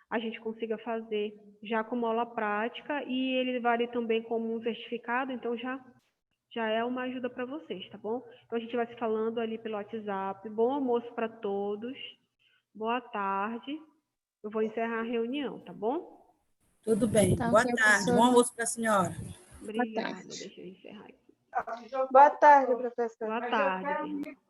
a gente consiga fazer já como aula prática e ele vale também como um certificado, então já é uma ajuda para vocês, tá bom? Então a gente vai se falando ali pelo WhatsApp. Bom almoço para todos. Boa tarde. Eu vou encerrar a reunião, tá bom?
Tudo bem.
Tá,
Boa
ok,
tarde.
professora.
Bom almoço para a senhora.
Obrigada.
tarde.
Deixa eu encerrar aqui.
Boa tarde, professora.
Boa tarde, Fernanda.